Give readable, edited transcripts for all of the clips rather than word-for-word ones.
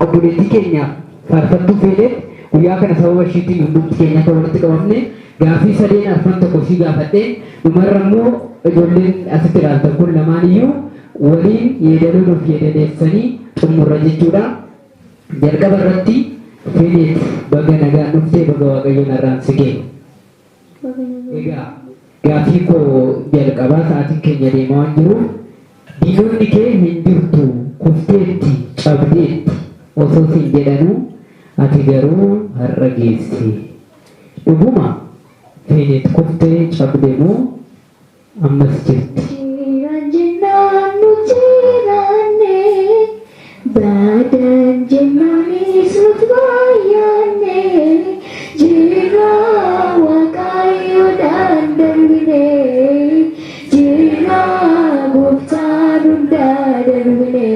obboleettii keenya faarfattuu feelee guyyaa kana sababa ishiitiin hundumti keenya akka walitti qabamne gaafii sadeen arfan tokko ishii gaafadhee dhumarra immoo ijoolleen asitti ilaaltan kun lamaan iyyuu waliin yeedaluu of yeedaleessanii xumurra jechuudha. Jalqaba irratti feeleet baga nagaan dhuftee baga waaqayyoon irraan si ga'e. Egaa gaafii koo jalqabaa sa'aatiin keenya deemaa waan jiruuf diinonni kee hin jirtu kufteetti cabdeetti osoo siin jedhanuu ati garuu har'a geesse. Dhuguma feeleet kuftee cabde moo ammas jirti? Badan jemanis mutbayane jira wakayu dan darbine jira guftarun darbine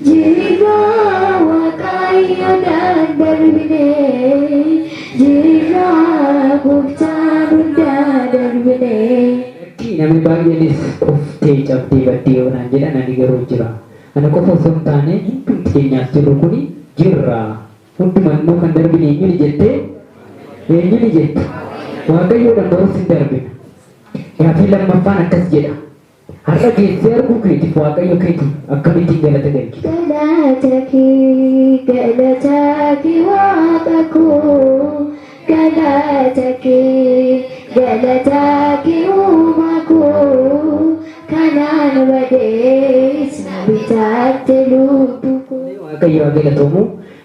jira wakayu dan darbine jira guftarun darbine. Namni baay'eenis kuftee cabdee baddee yoonaan jedhan ani garuu jira. Ana qofa osoo hin taane hundumti keenyaas jirru kuni jirra. Hundumaa immoo kan darbine eenyuun jette? Waaqayyoodhaan barus hin darbina. Gaafii lammaffaan akkas jedha. Har'a geessee arguu keetiif waaqayyo keeti akkamittiin galata galchi? Galata kee waaqa koo galata kee uumaa koo kanaan badees na bitaatte lubbuu koo. Waaqayyo haa galatamu.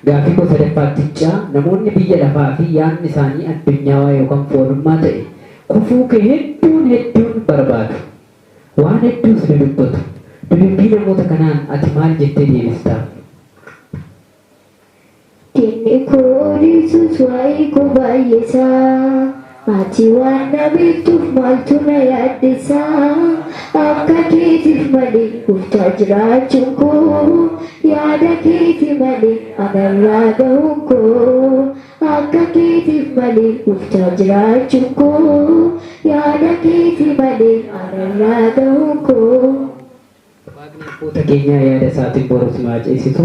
Gaafii koo sadaffaattichaa namoonni biyya lafaa fi yaadni isaanii addunyaa yookaan foonummaa ta'e kufuu kee hedduun barbaadu. Waan hedduus ni dubbatu. Dubbii namoota kanaan ati maal jettee deebistaaf? Dinni koolisus waa'ee koo baay'isaa. Ati waan na beektuuf maaltu na yaaddisaa? Akka keetiif malee guftaa jiraachuun koo yaada keetii malee anarraa gahuun koo akka keetiif malee guftaa jiraachuun koo yaada keetii malee anarraa gahuun koo. Waaqni abboota keenyaa yaada isaatiin boruus nu haa ceesisu.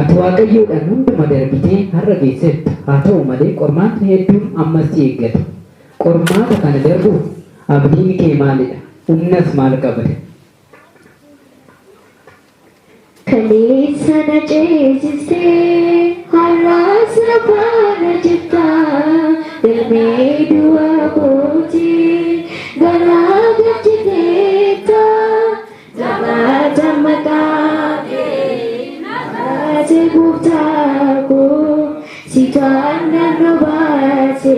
Ati waaqayyoodhaan hunduma darbitee har'a geesseetta. Haa ta'u malee qormaatni hedduun ammas si eeggata. Qormaata kana darbuuf abdiin kee maalidha? Humnas maal qabate? Kaleessa na ceesistee har'aas na faana jirta. Galmee du'a kootii garaa galchiteetta. Gabaata maqaa kee nabaate gooftaa koo si to'annaan nu baase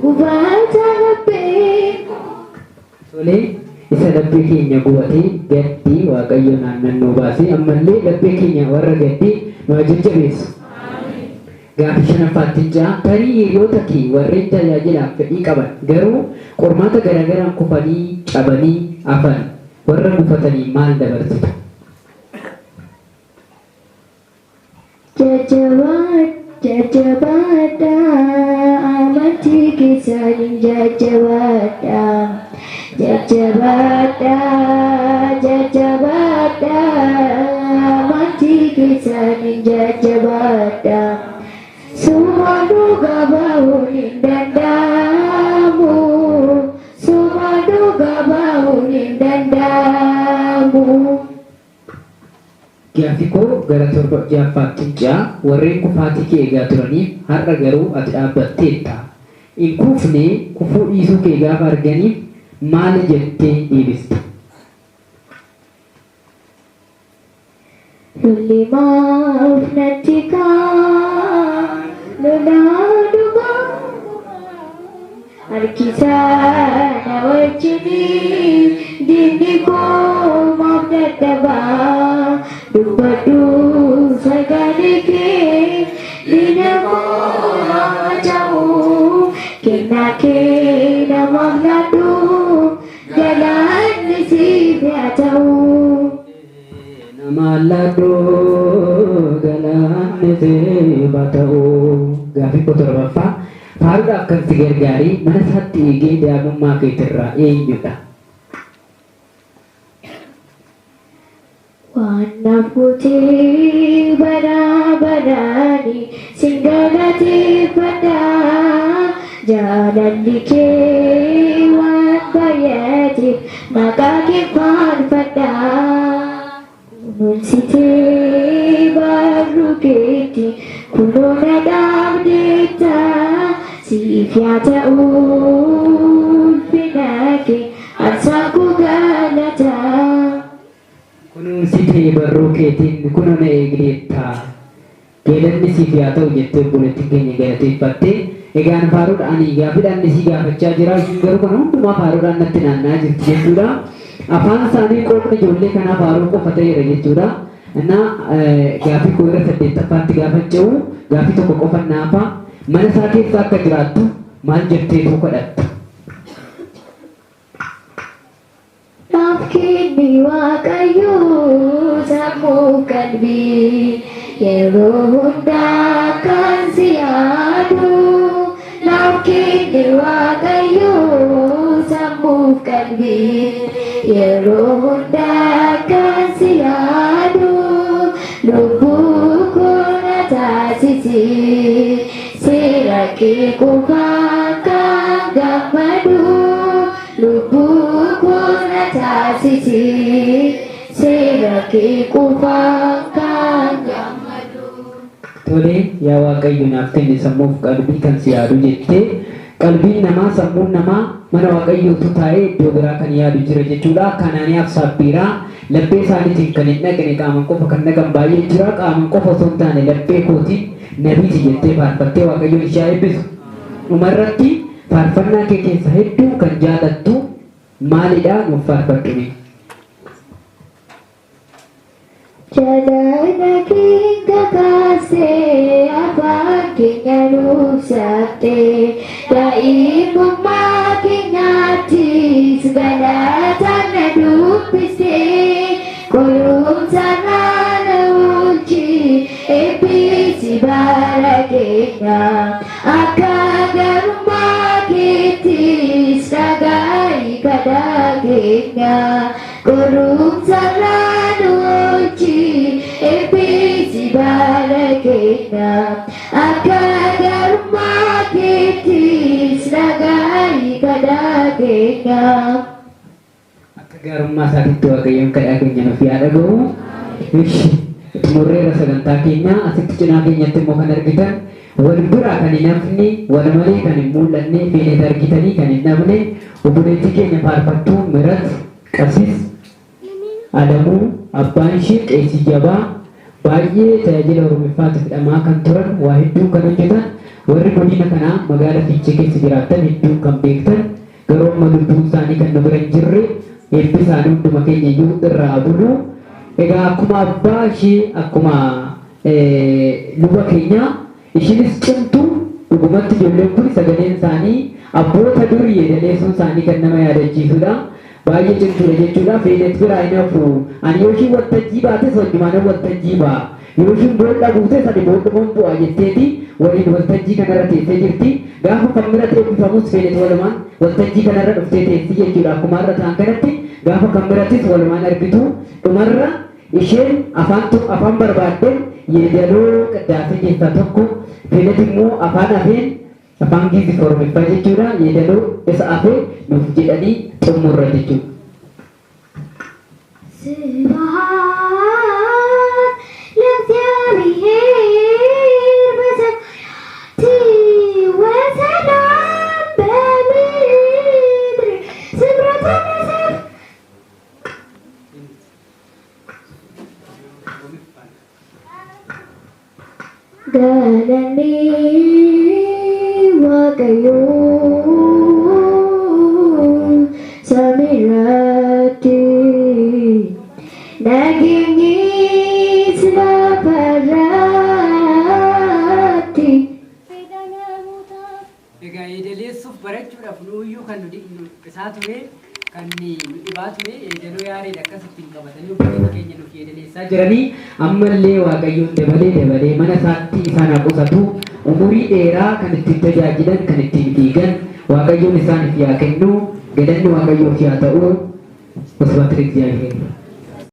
gubaata laphee koo. Tolee, isa laphee keenya gubatee gaddii waaqayyo naannoo baasee ammallee laphee keenya warra gaddii nu jajjabeessu. Gaafii shanaffaattichaa tarii hiriyoota kee warreen tajaajilaaf fedhii qaban garuu qormaata garaagaraan kufanii cabanii hafan warra gufatanii maal dabarsita? Jajjabaadha amantii keessaniin jajjabaadha. Jajjabaadha amantii keessaniin jajjabaadha. Suma dhugaa bahuun hin danda'amu. Suma dhugaa bahuun hin danda'amu. Gaafii koo gara torba ja'affaattichaa warreen kufaatii kee eegaa turaniif har'a garuu ati dhaabbatteetta. Hin kufne kufuu dhiisuu kee gaafa arganiif maal jettee deebiste? Lolli maaf natti kaan lolaa dhugaa harkisaa na wajjiniin diinni koo maaf dadhabaa dubbadhu sagalee kee diina koo haa ta'u kennaa kee namaaf laadhu galaanni siif haa ta'u. Maladoo galaanni siif haa ta'u. Gaafii koo torbaffaa faaruudhaaf kan si gargaarii mana isaatti eegee daa'imummaa keetirraa eenyudha? Waan naaf gootee Jalan dikit wan bayati maka kifan pada Gunung Siti baru kiti kuno nadam dita si fiata pinaki asaku ganata Gunung Siti baru kiti kuno na egrita kedanni si fiata ujette buletti keenya galate fatte egaan faaruudhaan gaaffiidhaan si gaafachaa jira garuu kan hundumaa faaruudhaan natti naannaa jirti jechuudha. Afaan isaanii qoodni ijoollee kanaa faaruu qofa ta'eera jechuudha. Gaaffii koo irra saddeettaffaatti gaafa ce'u gaaffii tokko qofa naafa mana isaa keessa akka jiraattu maal jetteetu kadhatta? Naaf kenni Waaqayyoo sammuu qalbii yeroo hundaa kan si yaadu. Naaf kenni Waaqayyoo sammuu qalbii yeroo hundaa kan si yaadu. Lubbuu koo na taasisi seera kee qofaan kan gammadu. Lubbuu koo na taasisi seera kee qofaan kan gammadu. Tole yaa Waaqayyo naaf kenni sammuuf qalbii kan si yaadu jettee qalbiin namaa sammuun namaa mana Waaqayyootu taa'ee iddoo biraa kan yaadu jira jechuudha. Kanaaniyaaf sabbiiraa laphee isaaniitiin kan hin dhaqne qaaman qofa kan dhaqan baay'ee jira. Qaaman qofa osoo hin taane laphee kootiin nabiiti jettee faarfattee Waaqayyoon ishee eebbisu. Dhumarratti faarfannaa kee keessa hedduu kan jaalattu maalidha nuuf faarfadhu? Jalala keenya kaasee afaan keenya nuufsattee daa'imummaa keenyattis galataan na dubbistee qorumsaan na oolchii eebbisi bara keenya akka garummaa keettis dhaga'i kadhaa keenya qorumsaan na oolchii eebbisi bara keenya akka garummaa keettis dhaga'i kadhaa keenya. Akka gaarummaa isaatiitti Waaqayyoon kadhaa keenya nuuf yaa dhaga'u. Xumurreera sagantaa keenya asitti cinaa keenyatti immoo kan argitan wal biraa kan hin hafne wal malee kan hin mul'anne feenet argitanii kan hin dhabne obboleettii keenya faarfattuu Mirat Qasis Alamuu abbaan ishee qeesii jabaa baay'ee tajaajila Oromiffaatiif hidhamaa kan turan waa hedduu kan hojjetan warri godina kanaa magaalaa Fiichee keessa jiraatan hedduu kan beektan garuu amma lubbuun isaanii kan nu bira hin jirre eebbi isaanii hunduma keenya iyyuu irraa bulu. Egaa akkuma abbaa ishee akkuma luba keenya ishinis cimtu dhugumatti ijoolleen kun sagaleen isaanii abboota durii yeedaleessuun isaanii kan nama yaadachiisudha. Baay'ee cimtuudha jechuudha. Feenet biraa hin hafu. Ani yoo ishiin waltajjii baates wajjumaan waltajjii ba'a. Yoo ishiin boolla buutes ani boollumaan bu'a jetteeti waliin waltajjii kanarra teessee jirti. Gaafa kan bira eebbifamus Feenet walumaan waltajjii kanarra dhuftee teessi jechuudha. Akkuma irra ta'an kanatti gaafa kan birattis walumaan argitu dhumarra isheen afaan barbaaddeen yeedaloo qaddaasee keessaa tokko Feenet immoo afaan hafeen afaan Giizii Oromiffaa jechuudha. Yeedaloo isa hafee nuuf jedhanii xumurra jechuudha. Subhaan ለእግዚአብሔር በሰማያት ወሰላም በምድር ስምረተ ለሰብእ ገለኒ Waaqayyoo samiirratti nageenyis lafarratti. Egaa yeedaleessuuf barachuudhaaf nuuyyuu kan nu isaa ture kan nu dhibaa ture yeedaloo yaariidha akkasittiin qabatanii obboleettii keenya nuuf yeedaleessaa jiranii ammallee Waaqayyoon dabalee mana isaatti isaan haa qusatu umurii dheeraa kan ittiin tajaajilan kan ittiin fiigan Waaqayyoon isaaniif yaa kennu galanni Waaqayyoof yaa ta'u wasbaatirii እግዚአብሔር